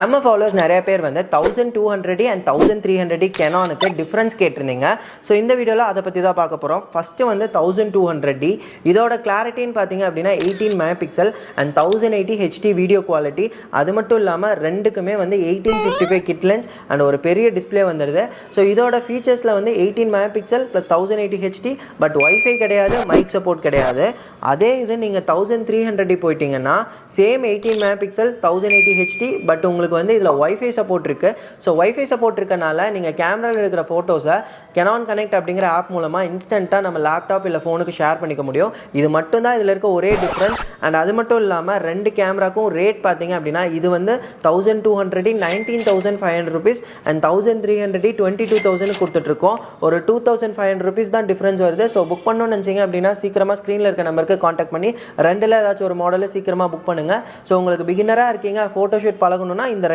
நம்ம ஃபாலோவர்ஸ் நிறைய பேர் வந்து 1200 அண்ட் 1300 கேனானுக்கு டிஃப்ரென்ஸ் கேட்டிருந்தீங்க. ஸோ இந்த வீடியோவில் அதை பற்றி தான் பார்க்க போகிறோம். ஃபஸ்ட்டு வந்து 1200D இதோட கிளாரிட்டின்னு பார்த்தீங்க அப்படின்னா 18 megapixel and 1080 HD video quality. அது மட்டும் இல்லாமல் ரெண்டுக்குமே வந்து 1855 கிட் லென்ஸ் அண்ட் ஒரு பெரிய டிஸ்பிளே வந்துடுது. ஸோ இதோட ஃபீச்சர்ஸில் வந்து 18 megapixel plus 1080 HD, but wifi கிடையாது, மைக் சப்போர்ட் கிடையாது. அதே இது நீங்கள் 1300D போயிட்டீங்கன்னா சேம் 18 மெகாபிக்சல் 1080 HD, பட் உங்களுக்கு வந்து இதில் ஒய்ஃபை சப்போர்ட் இருக்குது. ஸோ ஒய்ஃபை சப்போர்ட் இருக்கனால நீங்கள் கேமராவில் இருக்கிற ஃபோட்டோஸை கெனான் கனெக்ட் அப்படிங்கிற ஆப் மூலமாக இன்ஸ்டண்ட்டாக நம்ம லேப்டாப் இல்லை ஃபோனுக்கு ஷேர் பண்ணிக்க முடியும். இது மட்டும்தான் இதில் இருக்க ஒரே டிஃப்ரென்ஸ். அண்ட் அது மட்டும் இல்லாமல் ரெண்டு கேமராக்கும் ரேட் பார்த்தீங்க அப்படின்னா இது வந்து 1200 19,500 rupees அண்ட் 1300 22,000 கொடுத்துட்ருக்கோம். ஒரு 2,500 rupees தான் டிஃப்ரென்ஸ் வருது. ஸோ புக் பண்ணணும்னு நினச்சிங்க அப்படின்னா சீக்கிரமாக ஸ்க்ரீனில் இருக்க நம்பருக்கு காண்டாக்ட் பண்ணி ரெண்டில் ஏதாச்சும் ஒரு மாடலை சீக்கிரமாக புக் பண்ணுங்கள். ஸோ உங்களுக்கு பிகினராக இருக்கீங்க, ஃபோட்டோஷூட் பழகணும்னா இந்த